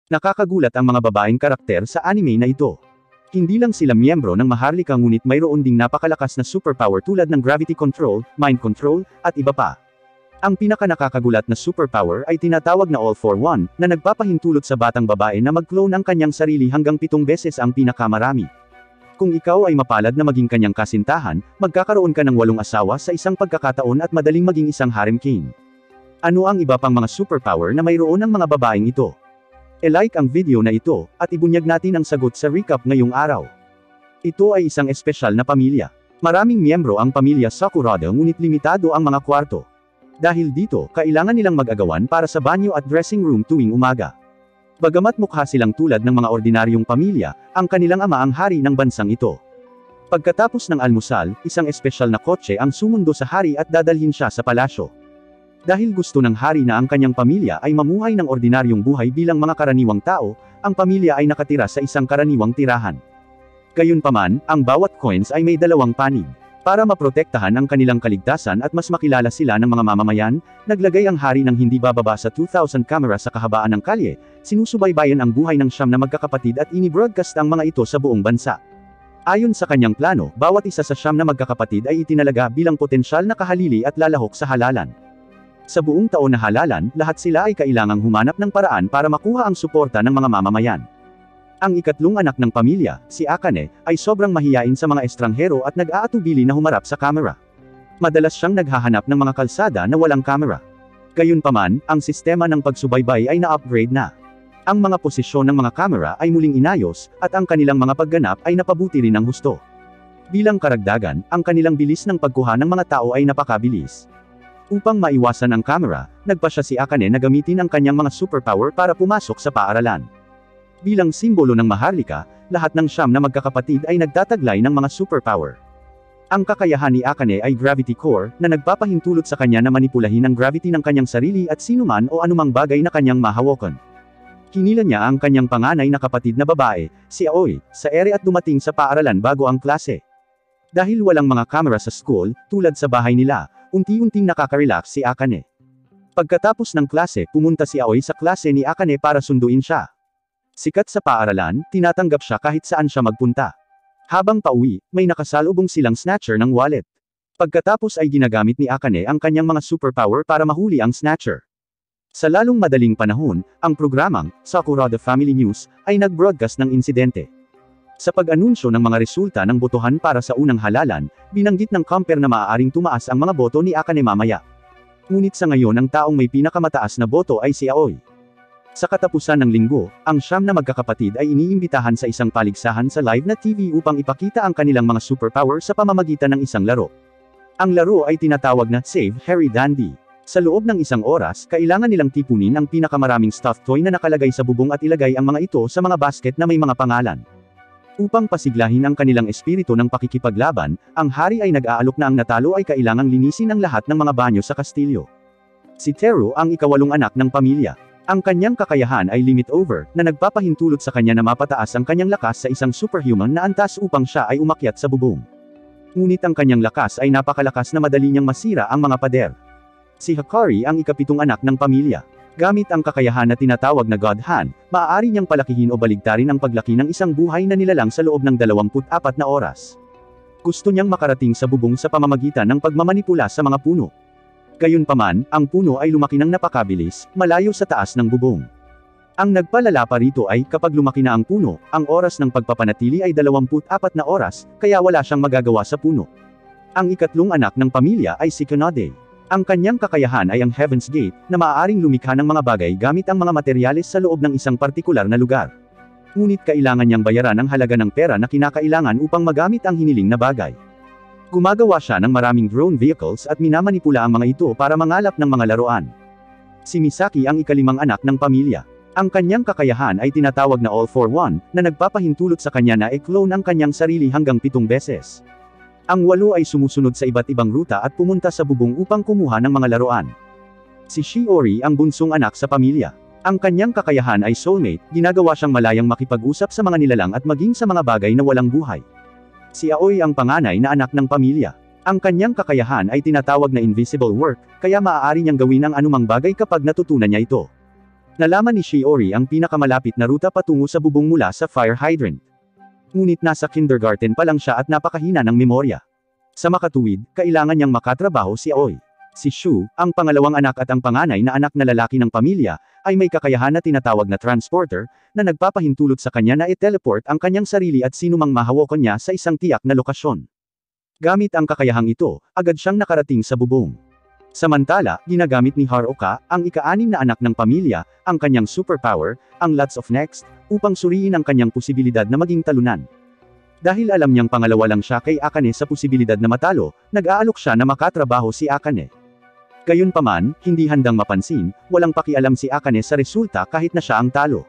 Nakakagulat ang mga babaeng karakter sa anime na ito. Hindi lang sila miyembro ng Maharlika ngunit mayroon ding napakalakas na superpower tulad ng gravity control, mind control, at iba pa. Ang pinaka-nakakagulat na superpower ay tinatawag na All for One, na nagpapahintulot sa batang babae na mag-clone ang kanyang sarili hanggang 7 beses ang pinakamarami. Kung ikaw ay mapalad na maging kanyang kasintahan, magkakaroon ka ng 8 asawa sa isang pagkakataon at madaling maging isang harem king. Ano ang iba pang mga superpower na mayroon ng mga babaeng ito? E-like ang video na ito, at ibunyag natin ang sagot sa recap ngayong araw. Ito ay isang espesyal na pamilya. Maraming miyembro ang pamilya Sakurada ngunit limitado ang mga kwarto. Dahil dito, kailangan nilang mag-agawan para sa banyo at dressing room tuwing umaga. Bagamat mukha silang tulad ng mga ordinaryong pamilya, ang kanilang ama ang hari ng bansang ito. Pagkatapos ng almusal, isang espesyal na kotse ang sumundo sa hari at dadalhin siya sa palasyo. Dahil gusto ng hari na ang kanyang pamilya ay mamuhay ng ordinaryong buhay bilang mga karaniwang tao, ang pamilya ay nakatira sa isang karaniwang tirahan. Gayunpaman, ang bawat coins ay may 2 panig. Para maprotektahan ang kanilang kaligtasan at mas makilala sila ng mga mamamayan, naglagay ang hari ng hindi bababa sa 2,000 kamera sa kahabaan ng kalye, sinusubaybayan ang buhay ng 9 na magkakapatid at ini-broadcast ang mga ito sa buong bansa. Ayon sa kanyang plano, bawat isa sa 9 na magkakapatid ay itinalaga bilang potensyal na kahalili at lalahok sa halalan. Sa buong taon na halalan, lahat sila ay kailangang humanap ng paraan para makuha ang suporta ng mga mamamayan. Ang ikatlong anak ng pamilya, si Akane, ay sobrang mahiyain sa mga estranghero at nag-aatubili na humarap sa kamera. Madalas siyang naghahanap ng mga kalsada na walang kamera. Gayunpaman, ang sistema ng pagsubaybay ay na-upgrade na. Ang mga posisyon ng mga kamera ay muling inayos, at ang kanilang mga pagganap ay napabuti rin ng husto. Bilang karagdagan, ang kanilang bilis ng pagkuha ng mga tao ay napakabilis. Upang maiwasan ang kamera, nagpasya si Akane na gamitin ang kanyang mga superpower para pumasok sa paaralan. Bilang simbolo ng Maharlika, lahat ng 9 na magkakapatid ay nagtataglay ng mga superpower. Ang kakayahan ni Akane ay Gravity Core, na nagpapahintulot sa kanya na manipulahin ang gravity ng kanyang sarili at sinuman o anumang bagay na kanyang mahawakan. Hinila niya ang kanyang panganay na kapatid na babae, si Aoi, sa ere at dumating sa paaralan bago ang klase. Dahil walang mga kamera sa school, tulad sa bahay nila, unti-unting nakaka-relax si Akane. Pagkatapos ng klase, pumunta si Aoi sa klase ni Akane para sunduin siya. Sikat sa paaralan, tinatanggap siya kahit saan siya magpunta. Habang pauwi, may nakasalubong silang snatcher ng wallet. Pagkatapos ay ginagamit ni Akane ang kanyang mga superpower para mahuli ang snatcher. Sa lalong madaling panahon, ang programang Sakura The Family News ay nag-broadcast ng insidente. Sa pag-anunsyo ng mga resulta ng botohan para sa unang halalan, binanggit ng compere na maaaring tumaas ang mga boto ni Akane mamaya. Ngunit sa ngayon ang taong may pinakamataas na boto ay si Aoi. Sa katapusan ng linggo, ang 9 na magkakapatid ay iniimbitahan sa isang paligsahan sa live na TV upang ipakita ang kanilang mga superpower sa pamamagitan ng isang laro. Ang laro ay tinatawag na Save Harry Dandy. Sa loob ng 1 oras, kailangan nilang tipunin ang pinakamaraming stuffed toy na nakalagay sa bubong at ilagay ang mga ito sa mga basket na may mga pangalan. Upang pasiglahin ang kanilang espiritu ng pakikipaglaban, ang hari ay nag-aalok na ang natalo ay kailangang linisin ang lahat ng mga banyo sa kastilyo. Si Teru ang ika-8 anak ng pamilya. Ang kanyang kakayahan ay limit over, na nagpapahintulot sa kanya na mapataas ang kanyang lakas sa isang superhuman na antas upang siya ay umakyat sa bubong. Ngunit ang kanyang lakas ay napakalakas na madali niyang masira ang mga pader. Si Hakari ang ika-7 anak ng pamilya. Gamit ang kakayahan na tinatawag na God Hand, maaari niyang palakihin o baligtarin ang paglaki ng isang buhay na nilalang sa loob ng 24 na oras. Gusto niyang makarating sa bubong sa pamamagitan ng pagmamanipula sa mga puno. Gayunpaman, ang puno ay lumaki ng napakabilis, malayo sa taas ng bubong. Ang nagpalala pa rito ay, kapag lumaki na ang puno, ang oras ng pagpapanatili ay 24 na oras, kaya wala siyang magagawa sa puno. Ang ika-3 anak ng pamilya ay si Kanade. Ang kanyang kakayahan ay ang Heaven's Gate, na maaaring lumikha ng mga bagay gamit ang mga materyales sa loob ng isang partikular na lugar. Ngunit kailangan niyang bayaran ang halaga ng pera na kinakailangan upang magamit ang hiniling na bagay. Gumagawa siya ng maraming drone vehicles at minamanipula ang mga ito para mangalap ng mga laruan. Si Misaki ang ika-5 anak ng pamilya. Ang kanyang kakayahan ay tinatawag na All for One, na nagpapahintulot sa kanya na i-clone ang kanyang sarili hanggang 7 beses. Ang 8 ay sumusunod sa iba't ibang ruta at pumunta sa bubong upang kumuha ng mga laruan. Si Shiori ang bunsong anak sa pamilya. Ang kanyang kakayahan ay soulmate, ginagawa siyang malayang makipag-usap sa mga nilalang at maging sa mga bagay na walang buhay. Si Aoi ang panganay na anak ng pamilya. Ang kanyang kakayahan ay tinatawag na invisible work, kaya maaari niyang gawin ang anumang bagay kapag natutunan niya ito. Nalaman ni Shiori ang pinakamalapit na ruta patungo sa bubong mula sa fire hydrant. Ngunit nasa kindergarten pa lang siya at napakahina ng memorya. Sa makatuwid, kailangan niyang makatrabaho si Aoi. Si Shu, ang pangalawang anak at ang panganay na anak na lalaki ng pamilya, ay may kakayahan na tinatawag na transporter, na nagpapahintulot sa kanya na i-teleport ang kanyang sarili at sinumang mahawakan niya sa isang tiyak na lokasyon. Gamit ang kakayahang ito, agad siyang nakarating sa bubong. Samantala, ginagamit ni Haruka, ang ika-6 na anak ng pamilya, ang kanyang superpower, ang Lots of Next, upang suriin ang kanyang posibilidad na maging talunan. Dahil alam niyang pangalawa lang siya kay Akane sa posibilidad na matalo, nag-aalok siya na makatrabaho si Akane. Gayunpaman, hindi handang mapansin, walang pakialam si Akane sa resulta kahit na siya ang talo.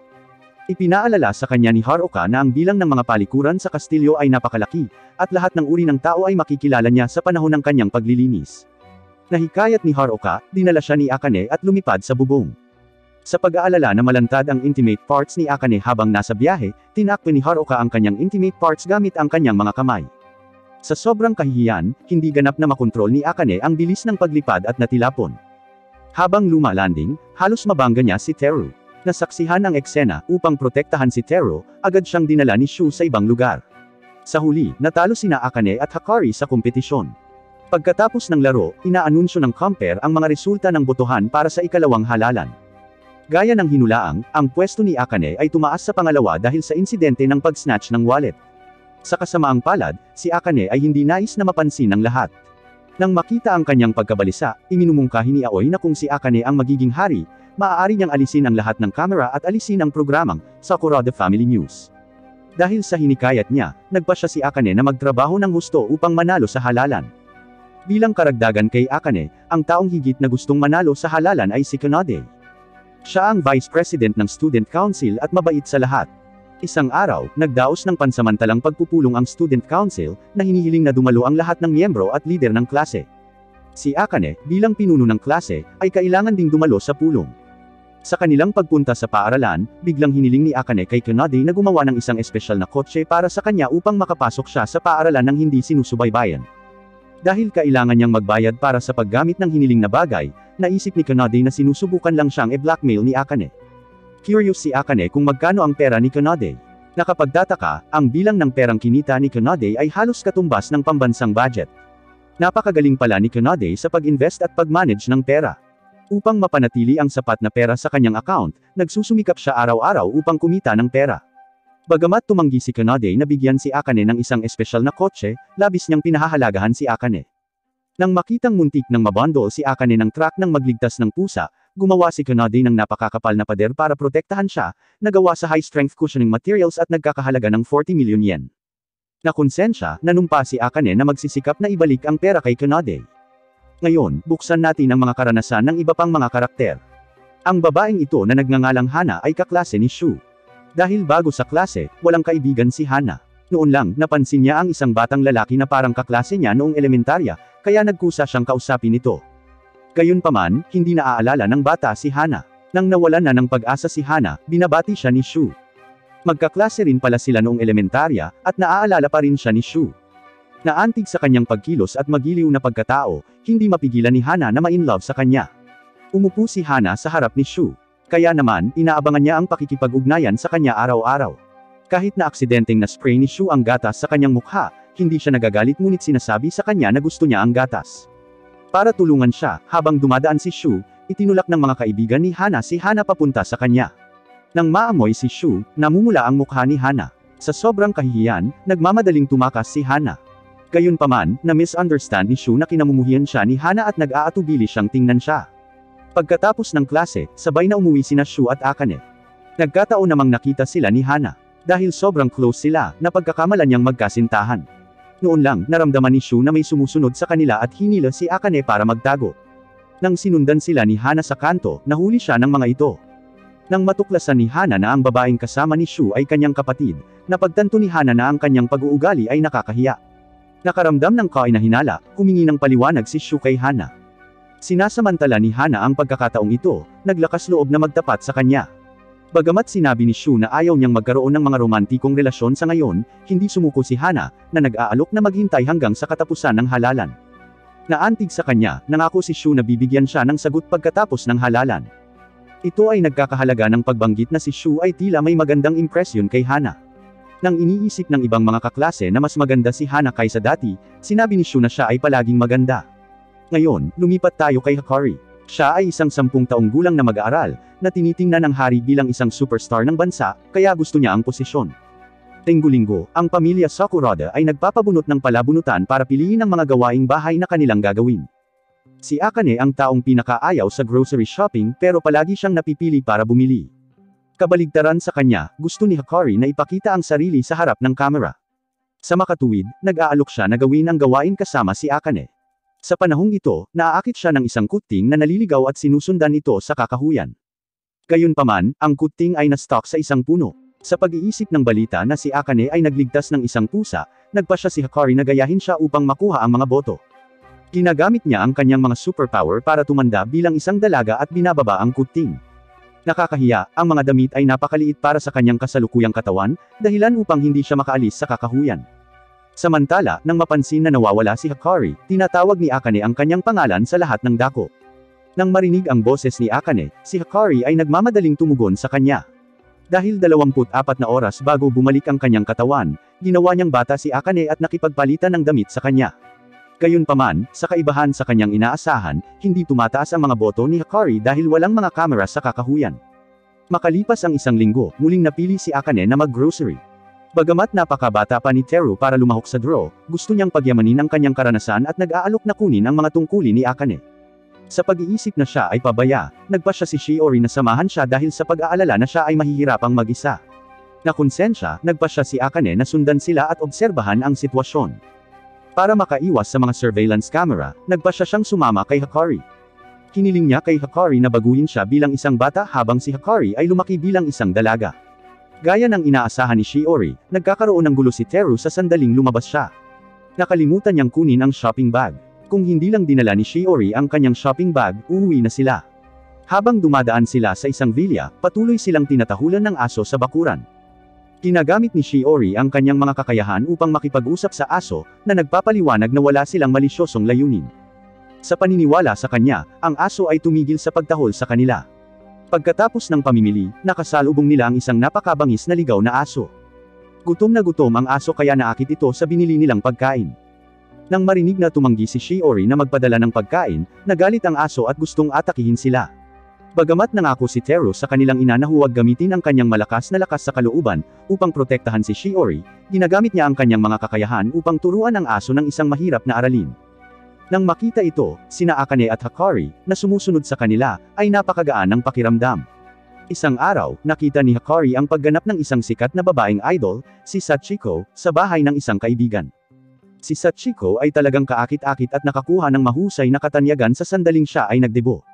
Ipinaalala sa kanya ni Haruka na ang bilang ng mga palikuran sa kastilyo ay napakalaki, at lahat ng uri ng tao ay makikilala niya sa panahon ng kanyang paglilinis. Nahikayat ni Haruka, dinala siya ni Akane at lumipad sa bubong. Sa pag-aalala na malantad ang intimate parts ni Akane habang nasa biyahe, tinakbo ni Haruka ang kanyang intimate parts gamit ang kanyang mga kamay. Sa sobrang kahihiyan, hindi ganap na makontrol ni Akane ang bilis ng paglipad at natilapon. Habang lumalanding, halos mabangga niya si Teru. Nasaksihan ang eksena, upang protektahan si Teru, agad siyang dinala ni Shu sa ibang lugar. Sa huli, natalo sina Akane at Hakari sa kompetisyon. Pagkatapos ng laro, inaanunsyo ng Compare ang mga resulta ng botohan para sa ikalawang halalan. Gaya ng hinulaang, ang pwesto ni Akane ay tumaas sa pangalawa dahil sa insidente ng pag-snatch ng wallet. Sa kasamaang palad, si Akane ay hindi nais na mapansin ng lahat. Nang makita ang kanyang pagkabalisa, iminumungkahi ni Aoi na kung si Akane ang magiging hari, maaari niyang alisin ang lahat ng kamera at alisin ang programang Sakura The Family News. Dahil sa hinikayat niya, nagpasya si Akane na magtrabaho ng husto upang manalo sa halalan. Bilang karagdagan kay Akane, ang taong higit na gustong manalo sa halalan ay si Kanade. Siya ang Vice President ng Student Council at mabait sa lahat. Isang araw, nagdaos ng pansamantalang pagpupulong ang Student Council, na hinihiling na dumalo ang lahat ng miyembro at lider ng klase. Si Akane, bilang pinuno ng klase, ay kailangan ding dumalo sa pulong. Sa kanilang pagpunta sa paaralan, biglang hiniling ni Akane kay Kanade na gumawa ng isang espesyal na kotse para sa kanya upang makapasok siya sa paaralan ng hindi sinusubaybayan. Dahil kailangan niyang magbayad para sa paggamit ng hiniling na bagay, naisip ni Kanade na sinusubukan lang siyang i-blackmail ni Akane. Curious si Akane kung magkano ang pera ni Kanade. Nakapagtataka, ang bilang ng perang kinita ni Kanade ay halos katumbas ng pambansang budget. Napakagaling pala ni Kanade sa pag-invest at pag-manage ng pera. Upang mapanatili ang sapat na pera sa kanyang account, nagsusumikap siya araw-araw upang kumita ng pera. Bagamat tumanggi si Kanade na bigyan si Akane ng isang espesyal na kotse, labis niyang pinahahalagahan si Akane. Nang makitang muntik ng mabundle si Akane ng truck ng magligtas ng pusa, gumawa si Kanade ng napakakapal na pader para protektahan siya, nagawa sa high-strength cushioning materials at nagkakahalaga ng 40 million yen. Nakonsensya, nanumpa si Akane na magsisikap na ibalik ang pera kay Kanade. Ngayon, buksan natin ang mga karanasan ng iba pang mga karakter. Ang babaeng ito na nagngangalang Hana ay kaklase ni Shu. Dahil bago sa klase, walang kaibigan si Hana. Noon lang, napansin niya ang isang batang lalaki na parang kaklase niya noong elementarya, kaya nagkusa siyang kausapin ito. Gayunpaman, hindi naaalala ng bata si Hana. Nang nawalan na ng pag-asa si Hana, binabati siya ni Shu. Magkaklase rin pala sila noong elementarya, at naaalala pa rin siya ni Shu. Naantig sa kanyang pagkilos at magiliw na pagkatao, hindi mapigilan ni Hana na ma-inlove sa kanya. Umupo si Hana sa harap ni Shu. Kaya naman, inaabangan niya ang pakikipag-ugnayan sa kanya araw-araw. Kahit na aksidenteng na-spray ni Shu ang gatas sa kanyang mukha, hindi siya nagagalit ngunit sinasabi sa kanya na gusto niya ang gatas. Para tulungan siya, habang dumadaan si Shu, itinulak ng mga kaibigan ni Hana si Hana papunta sa kanya. Nang maamoy si Shu, namumula ang mukha ni Hana. Sa sobrang kahihiyan, nagmamadaling tumakas si Hana. Gayunpaman, na-misunderstand ni Shu na kinamumuhian siya ni Hana at nag-aatubili siyang tingnan siya. Pagkatapos ng klase, sabay na umuwi sina Shu at Akane. Nagkataon namang nakita sila ni Hana. Dahil sobrang close sila, napagkakamalan niyang magkasintahan. Noon lang, naramdaman ni Shu na may sumusunod sa kanila at hinila si Akane para magtago. Nang sinundan sila ni Hana sa kanto, nahuli siya ng mga ito. Nang matuklasan ni Hana na ang babaeng kasama ni Shu ay kanyang kapatid, napagtanto ni Hana na ang kanyang pag-uugali ay nakakahiya. Nakaramdam ng kainahinala, humingi ng paliwanag si Shu kay Hana. Sinasamantala ni Hana ang pagkakataong ito, naglakas loob na magtapat sa kanya. Bagamat sinabi ni Shu na ayaw niyang magkaroon ng mga romantikong relasyon sa ngayon, hindi sumuko si Hana, na nag-aalok na maghintay hanggang sa katapusan ng halalan. Naantig sa kanya, nangako si Shu na bibigyan siya ng sagot pagkatapos ng halalan. Ito ay nagkakahalaga ng pagbanggit na si Shu ay tila may magandang impresyon kay Hana. Nang iniisip ng ibang mga kaklase na mas maganda si Hana kaysa dati, sinabi ni Shu na siya ay palaging maganda. Ngayon, lumipat tayo kay Hikari. Siya ay isang 10 taong gulang na mag-aaral, na tinitingnan ng hari bilang isang superstar ng bansa, kaya gusto niya ang posisyon. Linggo-linggo, ang pamilya Sakurada ay nagpapabunot ng palabunutan para piliin ang mga gawaing bahay na kanilang gagawin. Si Akane ang taong pinakaayaw sa grocery shopping pero palagi siyang napipili para bumili. Kabaligtaran sa kanya, gusto ni Hikari na ipakita ang sarili sa harap ng kamera. Sa makatuwid, nag-aalok siya na gawin ang gawain kasama si Akane. Sa panahong ito, naaakit siya ng isang kuting na naliligaw at sinusundan ito sa kakahuyan. Gayunpaman, ang kuting ay na-stuck sa isang puno. Sa pag-iisip ng balita na si Akane ay nagligtas ng isang pusa, nagpa siya si Hikari na gayahin siya upang makuha ang mga boto. Ginagamit niya ang kanyang mga superpower para tumanda bilang isang dalaga at binababa ang kuting. Nakakahiya, ang mga damit ay napakaliit para sa kanyang kasalukuyang katawan, dahilan upang hindi siya makaalis sa kakahuyan. Samantala, nang mapansin na nawawala si Hikari, tinatawag ni Akane ang kanyang pangalan sa lahat ng dako. Nang marinig ang boses ni Akane, si Hikari ay nagmamadaling tumugon sa kanya. Dahil 24 na oras bago bumalik ang kanyang katawan, ginawa niyang bata si Akane at nakipagpalitan ng damit sa kanya. Gayunpaman, sa kaibahan sa kanyang inaasahan, hindi tumataas ang mga boto ni Hikari dahil walang mga kamera sa kakahuyan. Makalipas ang isang linggo, muling napili si Akane na mag-grocery. Bagamat napakabata pa ni Teru para lumahok sa draw, gusto niyang pagyamanin ang kanyang karanasan at nag-aalok na kunin ang mga tungkulin ni Akane. Sa pag-iisip na siya ay pabaya, nagpa siya si Shiori na samahan siya dahil sa pag-aalala na siya ay mahihirapang mag-isa. Nakonsensya, nagpa siya si Akane na sundan sila at obserbahan ang sitwasyon. Para makaiwas sa mga surveillance camera, nagpa siya siyang sumama kay Hikari. Hiniling niya kay Hikari na baguhin siya bilang isang bata habang si Hikari ay lumaki bilang isang dalaga. Gaya ng inaasahan ni Shiori, nagkakaroon ng gulo si Teru sa sandaling lumabas siya. Nakalimutan niyang kunin ang shopping bag. Kung hindi lang dinala ni Shiori ang kanyang shopping bag, uuwi na sila. Habang dumadaan sila sa isang villa, patuloy silang tinatahulan ng aso sa bakuran. Ginagamit ni Shiori ang kanyang mga kakayahan upang makipag-usap sa aso, na nagpapaliwanag na wala silang malisyosong layunin. Sa paniniwala sa kanya, ang aso ay tumigil sa pagtahol sa kanila. Pagkatapos ng pamimili, nakasalubong nila ang isang napakabangis na ligaw na aso. Gutom na gutom ang aso kaya naakit ito sa binili nilang pagkain. Nang marinig na tumanggi si Shiori na magpadala ng pagkain, nagalit ang aso at gustong atakihin sila. Bagamat nangako si Teru sa kanilang ina na huwag gamitin ang kanyang malakas na lakas sa kalooban, upang protektahan si Shiori, ginagamit niya ang kanyang mga kakayahan upang turuan ang aso ng isang mahirap na aralin. Nang makita ito, sina Akane at Hikari, na sumusunod sa kanila, ay napakagaan ng pakiramdam. Isang araw, nakita ni Hikari ang pagganap ng isang sikat na babaeng idol, si Sachiko, sa bahay ng isang kaibigan. Si Sachiko ay talagang kaakit-akit at nakakuha ng mahusay na katanyagan sa sandaling siya ay nagdebo.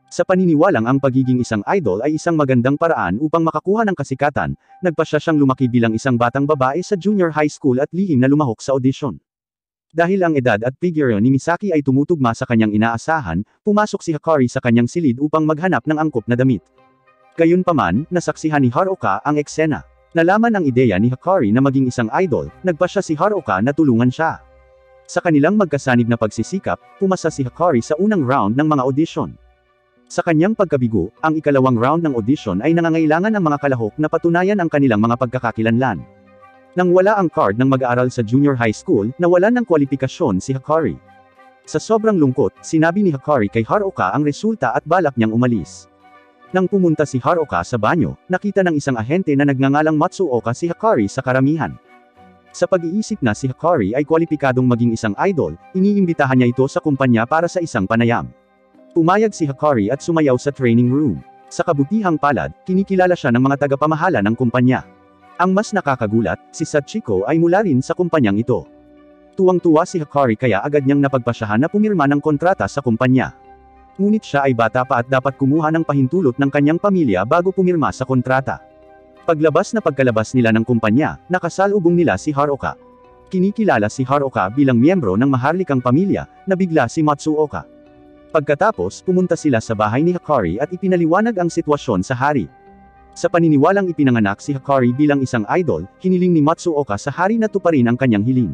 Sa paniniwalang ang pagiging isang idol ay isang magandang paraan upang makakuha ng kasikatan, nagpa siya siyang lumaki bilang isang batang babae sa junior high school at lihim na lumahok sa audition. Dahil ang edad at figure ni Misaki ay tumutugma sa kanyang inaasahan, pumasok si Hikari sa kanyang silid upang maghanap ng angkop na damit. Gayunpaman, nasaksihan ni Haruka ang eksena. Nalaman ang ideya ni Hikari na maging isang idol, nagpa siya si Haruka na tulungan siya. Sa kanilang magkasanib na pagsisikap, pumasa si Hikari sa unang round ng mga audition. Sa kanyang pagkabigo, ang ikalawang round ng audition ay nangangailangan ng mga kalahok na patunayan ang kanilang mga pagkakakilanlan. Nang wala ang card ng mag-aaral sa junior high school, nawalan ng kwalifikasyon si Hikari. Sa sobrang lungkot, sinabi ni Hikari kay Haruka ang resulta at balak niyang umalis. Nang pumunta si Haruka sa banyo, nakita ng isang ahente na nagngangalang Matsuoka si Hikari sa karamihan. Sa pag-iisip na si Hikari ay kwalipikadong maging isang idol, iniimbitahan niya ito sa kumpanya para sa isang panayam. Pumayag si Hikari at sumayaw sa training room. Sa kabutihang palad, kinikilala siya ng mga tagapamahala ng kumpanya. Ang mas nakakagulat, si Sachiko ay mula rin sa kumpanyang ito. Tuwang-tuwa si Hikari kaya agad niyang napagpasyahan na pumirma ng kontrata sa kumpanya. Ngunit siya ay bata pa at dapat kumuha ng pahintulot ng kanyang pamilya bago pumirma sa kontrata. Paglabas na pagkalabas nila ng kumpanya, nakasalubong nila si Haruka. Kinikilala si Haruka bilang miyembro ng maharlikang pamilya, na bigla si Matsuoka. Pagkatapos, pumunta sila sa bahay ni Hikari at ipinaliwanag ang sitwasyon sa hari. Sa paniniwalang ipinanganak si Hikari bilang isang idol, hiniling ni Matsuoka sa hari na tuparin ang kanyang hiling.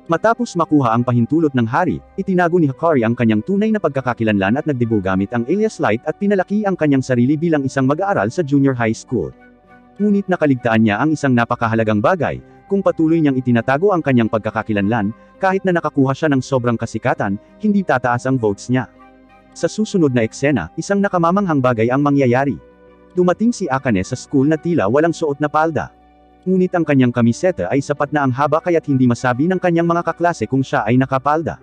Matapos makuha ang pahintulot ng hari, itinago ni Hikari ang kanyang tunay na pagkakakilanlan at nagdebo gamit ang alias Light at pinalaki ang kanyang sarili bilang isang mag-aaral sa junior high school. Ngunit nakaligtaan niya ang isang napakahalagang bagay, kung patuloy niyang itinatago ang kanyang pagkakakilanlan, kahit na nakakuha siya ng sobrang kasikatan, hindi tataas ang votes niya. Sa susunod na eksena, isang nakamamanghang bagay ang mangyayari. Dumating si Akane sa school na tila walang suot na palda. Ngunit ang kanyang kamiseta ay sapat na ang haba kaya't hindi masabi ng kanyang mga kaklase kung siya ay nakapalda.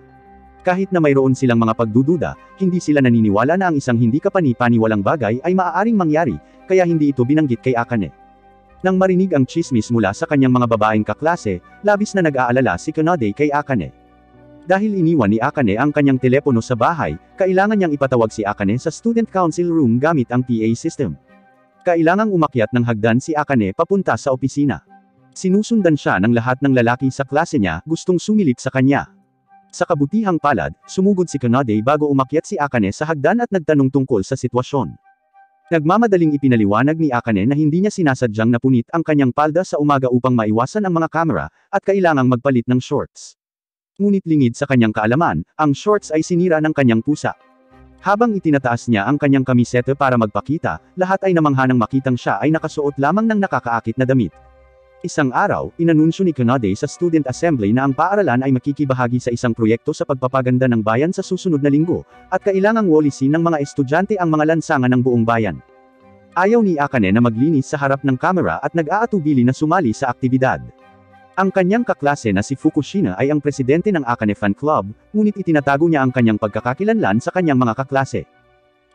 Kahit na mayroon silang mga pagdududa, hindi sila naniniwala na ang isang hindi kapani-paniwalang bagay ay maaaring mangyari, kaya hindi ito binanggit kay Akane. Nang marinig ang chismis mula sa kanyang mga babaeng kaklase, labis na nag-aalala si Kanade kay Akane. Dahil iniwan ni Akane ang kanyang telepono sa bahay, kailangan niyang ipatawag si Akane sa student council room gamit ang PA system. Kailangang umakyat ng hagdan si Akane papunta sa opisina. Sinusundan siya ng lahat ng lalaki sa klase niya, gustong sumilip sa kanya. Sa kabutihang palad, sumugod si Kanade bago umakyat si Akane sa hagdan at nagtanong tungkol sa sitwasyon. Nagmamadaling ipinaliwanag ni Akane na hindi niya sinasadyang napunit ang kanyang palda sa umaga upang maiwasan ang mga kamera, at kailangang magpalit ng shorts. Ngunit lingid sa kanyang kaalaman, ang shorts ay sinira ng kanyang pusa. Habang itinataas niya ang kanyang kamisete para magpakita, lahat ay namangha nang makitang siya ay nakasuot lamang ng nakakaakit na damit. Isang araw, inanunsyo ni Kanade sa student assembly na ang paaralan ay makikibahagi sa isang proyekto sa pagpapaganda ng bayan sa susunod na linggo, at kailangang walisin ng mga estudyante ang mga lansangan ng buong bayan. Ayaw ni Akane na maglinis sa harap ng kamera at nag-aatubili na sumali sa aktibidad. Ang kanyang kaklase na si Fukushina ay ang presidente ng Akane Fan Club, ngunit itinatago niya ang kanyang pagkakakilanlan sa kanyang mga kaklase.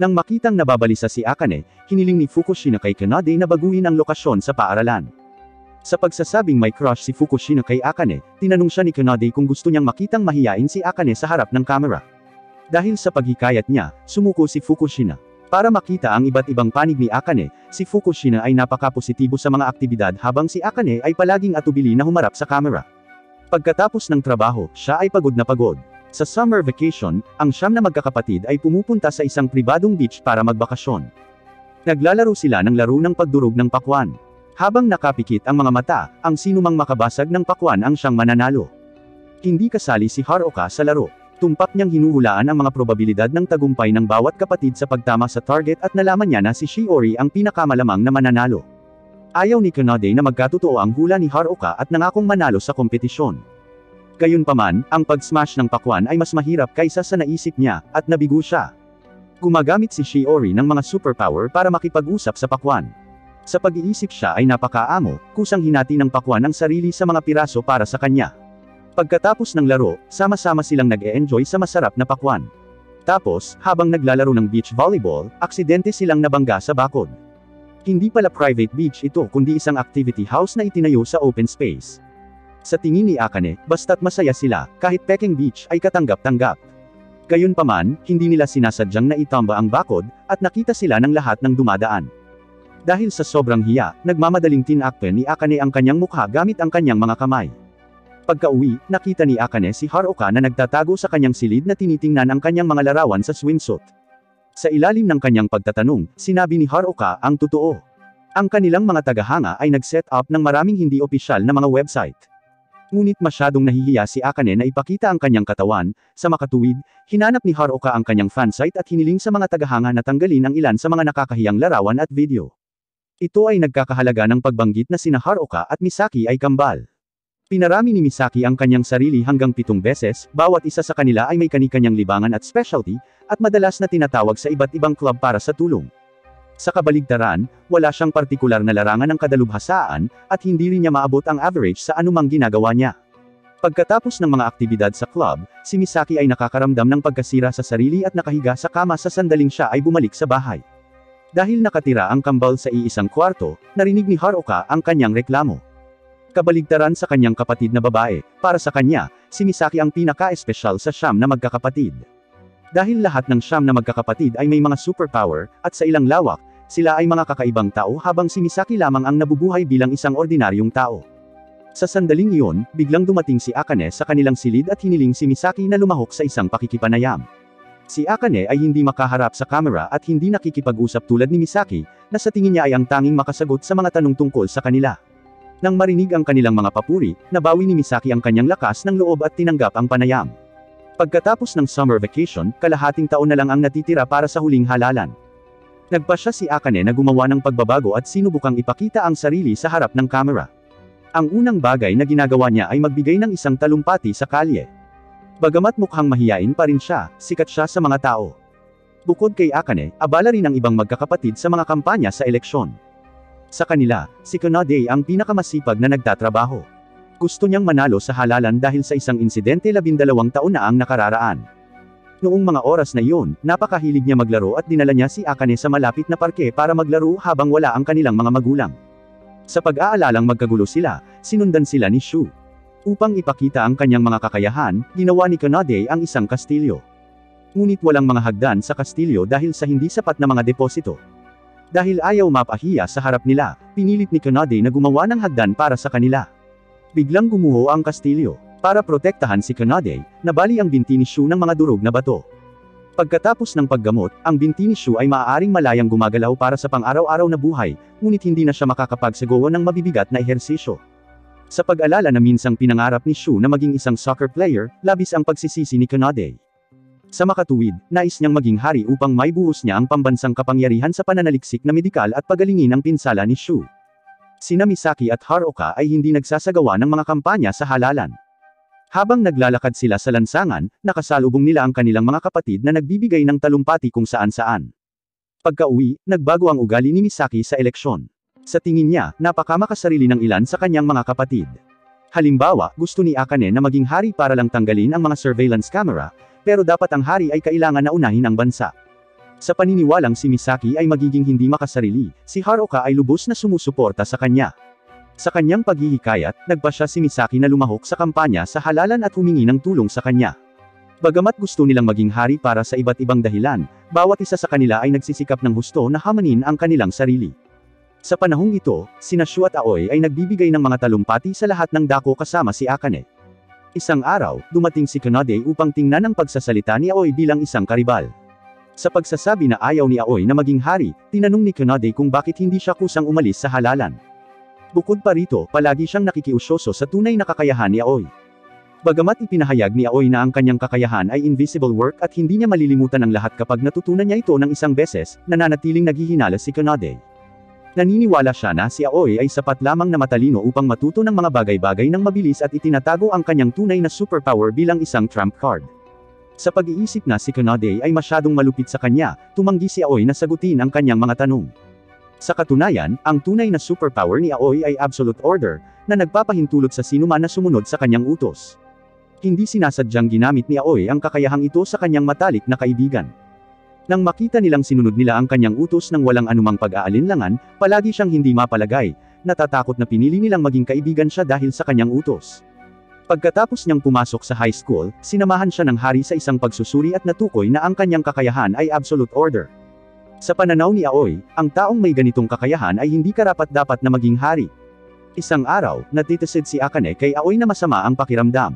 Nang makitang nababalisa si Akane, hiniling ni Fukushina kay Kanade na baguhin ang lokasyon sa paaralan. Sa pagsasabing may crush si Fukushina kay Akane, tinanong siya ni Kanade kung gusto niyang makitang mahiyain si Akane sa harap ng kamera. Dahil sa paghikayat niya, sumuko si Fukushina. Para makita ang iba't ibang panig ni Akane, si Fukushina ay napaka-positibo sa mga aktibidad habang si Akane ay palaging atubili na humarap sa kamera. Pagkatapos ng trabaho, siya ay pagod na pagod. Sa summer vacation, ang 9 na magkakapatid ay pumupunta sa isang pribadong beach para magbakasyon. Naglalaro sila ng laro ng pagdurog ng pakwan. Habang nakapikit ang mga mata, ang sinumang makabasag ng pakwan ang siyang mananalo. Hindi kasali si Haruka sa laro. Tumpak niyang hinuhulaan ang mga probabilidad ng tagumpay ng bawat kapatid sa pagtama sa target at nalaman niya na si Shiori ang pinakamalamang na mananalo. Ayaw ni Kanade na magkatotoo ang hula ni Haruka at nangakong manalo sa kompetisyon. Gayunpaman, ang pag-smash ng pakwan ay mas mahirap kaysa sa naisip niya, at nabigo siya. Gumagamit si Shiori ng mga superpower para makipag-usap sa pakwan. Sa pag-iisip siya ay napakaamo, kusang hinati ng pakwan ang sarili sa mga piraso para sa kanya. Pagkatapos ng laro, sama-sama silang nag-e-enjoy sa masarap na pakwan. Tapos, habang naglalaro ng beach volleyball, aksidente silang nabangga sa bakod. Hindi pala private beach ito kundi isang activity house na itinayo sa open space. Sa tingin ni Akane, basta't masaya sila, kahit peking beach ay katanggap-tanggap. Gayunpaman, hindi nila sinasadyang na itamba ang bakod, at nakita sila ng lahat ng dumadaan. Dahil sa sobrang hiya, nagmamadaling tinakpe ni Akane ang kanyang mukha gamit ang kanyang mga kamay. Pagka-uwi, nakita ni Akane si Haruka na nagtatago sa kanyang silid na tinitingnan ang kanyang mga larawan sa swimsuit. Sa ilalim ng kanyang pagtatanong, sinabi ni Haruka ang totoo. Ang kanilang mga tagahanga ay nag-set up ng maraming hindi opisyal na mga website. Ngunit masyadong nahihiya si Akane na ipakita ang kanyang katawan. Sa makatuwid, hinanap ni Haruka ang kanyang fansite at hiniling sa mga tagahanga na tanggalin ang ilan sa mga nakakahiyang larawan at video. Ito ay nagkakahalaga ng pagbanggit na sina Haruka at Misaki ay kambal. Pinarami ni Misaki ang kanyang sarili hanggang 7 beses, bawat isa sa kanila ay may kani-kanyang libangan at specialty, at madalas na tinatawag sa iba't ibang club para sa tulong. Sa kabaligtaran, wala siyang partikular na larangan ng kadalubhasaan, at hindi rin niya maabot ang average sa anumang ginagawa niya. Pagkatapos ng mga aktibidad sa club, si Misaki ay nakakaramdam ng pagkasira sa sarili at nakahiga sa kama sa sandaling siya ay bumalik sa bahay. Dahil nakatira ang kambal sa iisang kwarto, narinig ni Haruka ang kanyang reklamo. Kabaligtaran sa kanyang kapatid na babae, para sa kanya, si Misaki ang pinaka-espesyal sa 9 na magkakapatid. Dahil lahat ng 9 na magkakapatid ay may mga superpower, at sa ilang lawak, sila ay mga kakaibang tao habang si Misaki lamang ang nabubuhay bilang isang ordinaryong tao. Sa sandaling iyon, biglang dumating si Akane sa kanilang silid at hiniling si Misaki na lumahok sa isang pakikipanayam. Si Akane ay hindi makaharap sa kamera at hindi nakikipag-usap tulad ni Misaki, na sa tingin niya ay ang tanging makasagot sa mga tanong tungkol sa kanila. Nang marinig ang kanilang mga papuri, nabawi ni Misaki ang kanyang lakas ng loob at tinanggap ang panayam. Pagkatapos ng summer vacation, kalahating taon na lang ang natitira para sa huling halalan. Nagpasya si Akane na gumawa ng pagbabago at sinubukang ipakita ang sarili sa harap ng kamera. Ang unang bagay na ginagawa niya ay magbigay ng isang talumpati sa kalye. Bagamat mukhang mahiyain pa rin siya, sikat siya sa mga tao. Bukod kay Akane, abala rin ang ibang magkakapatid sa mga kampanya sa eleksyon. Sa kanila, si Kanade ang pinakamasipag na nagtatrabaho. Gusto niyang manalo sa halalan dahil sa isang insidente 12 taon na ang nakararaan. Noong mga oras na iyon, napakahilig niya maglaro at dinala niya si Akane sa malapit na parke para maglaro habang wala ang kanilang mga magulang. Sa pag-aalalang magkagulo sila, sinundan sila ni Shu. Upang ipakita ang kanyang mga kakayahan, ginawa ni Kanade ang isang kastilyo. Ngunit walang mga hagdan sa kastilyo dahil sa hindi sapat na mga deposito. Dahil ayaw mapahiya sa harap nila, pinilit ni Kanade na gumawa ng hagdan para sa kanila. Biglang gumuho ang kastilyo. Para protektahan si Kanade, nabali ang binti ni Shu ng mga durog na bato. Pagkatapos ng paggamot, ang binti ni Shu ay maaaring malayang gumagalaw para sa pang-araw-araw na buhay, ngunit hindi na siya makakapagsagawa ng mabibigat na ehersisyo. Sa pag-alala na minsang pinangarap ni Shu na maging isang soccer player, labis ang pagsisisi ni Kanade. Sa makatuwid, nais niyang maging hari upang maibuhos niya ang pambansang kapangyarihan sa pananaliksik na medikal at pagalingin ang pinsala ni Shu. Sina Misaki at Haruka ay hindi nagsasagawa ng mga kampanya sa halalan. Habang naglalakad sila sa lansangan, nakasalubong nila ang kanilang mga kapatid na nagbibigay ng talumpati kung saan-saan. Pagka-uwi, nagbago ang ugali ni Misaki sa eleksyon. Sa tingin niya, napakamakasarili ng ilan sa kanyang mga kapatid. Halimbawa, gusto ni Akane na maging hari para lang tanggalin ang mga surveillance camera, pero dapat ang hari ay kailangan na unahin ang bansa. Sa paniniwalang si Misaki ay magiging hindi makasarili, si Haruka ay lubos na sumusuporta sa kanya. Sa kanyang paghihikayat, nagpasya si Misaki na lumahok sa kampanya sa halalan at humingi ng tulong sa kanya. Bagamat gusto nilang maging hari para sa iba't ibang dahilan, bawat isa sa kanila ay nagsisikap ng husto na hamanin ang kanilang sarili. Sa panahong ito, sina Shu at Aoi ay nagbibigay ng mga talumpati sa lahat ng dako kasama si Akane. Isang araw, dumating si Kanade upang tingnan ang pagsasalita ni Aoi bilang isang karibal. Sa pagsasabi na ayaw ni Aoi na maging hari, tinanong ni Kanade kung bakit hindi siya kusang umalis sa halalan. Bukod pa rito, palagi siyang nakikiusyoso sa tunay na kakayahan ni Aoi. Bagamat ipinahayag ni Aoi na ang kanyang kakayahan ay invisible work at hindi niya malilimutan ang lahat kapag natutunan niya ito ng isang beses, nananatiling naghihinala si Kanade. Naniniwala siya na si Aoi ay sapat lamang na matalino upang matuto ng mga bagay-bagay ng mabilis at itinatago ang kanyang tunay na superpower bilang isang trump card. Sa pag-iisip na si Kanade ay masyadong malupit sa kanya, tumanggi si Aoi na sagutin ang kanyang mga tanong. Sa katunayan, ang tunay na superpower ni Aoi ay absolute order, na nagpapahintulot sa sinuman na sumunod sa kanyang utos. Hindi sinasadyang ginamit ni Aoi ang kakayahang ito sa kanyang matalik na kaibigan. Nang makita nilang sinunod nila ang kanyang utos ng walang anumang pag-aalinlangan, palagi siyang hindi mapalagay, natatakot na pinili nilang maging kaibigan siya dahil sa kanyang utos. Pagkatapos niyang pumasok sa high school, sinamahan siya ng hari sa isang pagsusuri at natukoy na ang kanyang kakayahan ay absolute order. Sa pananaw ni Aoi, ang taong may ganitong kakayahan ay hindi karapat-dapat na maging hari. Isang araw, natitisid si Akane kay Aoi na masama ang pakiramdam.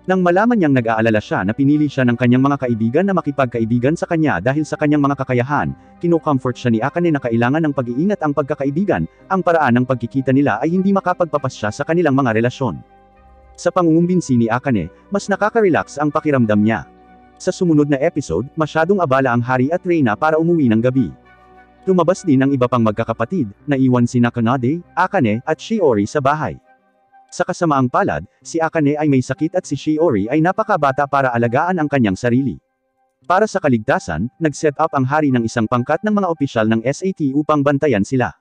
Nang malaman niyang nag-aalala siya na pinili siya ng kanyang mga kaibigan na makipagkaibigan sa kanya dahil sa kanyang mga kakayahan, kino-comfort siya ni Akane na kailangan ng pag-iingat ang pagkakaibigan, ang paraan ng pagkikita nila ay hindi makapagpapasya sa kanilang mga relasyon. Sa pangungumbinsi ni Akane, mas nakaka-relax ang pakiramdam niya. Sa sumunod na episode, masyadong abala ang hari at Reina para umuwi ng gabi. Lumabas din ang iba pang magkakapatid, naiwan sina Kanade, Akane, at Shiori sa bahay. Sa kasamaang palad, si Akane ay may sakit at si Shiori ay napakabata para alagaan ang kanyang sarili. Para sa kaligtasan, nag-set up ang hari ng isang pangkat ng mga opisyal ng SAT upang bantayan sila.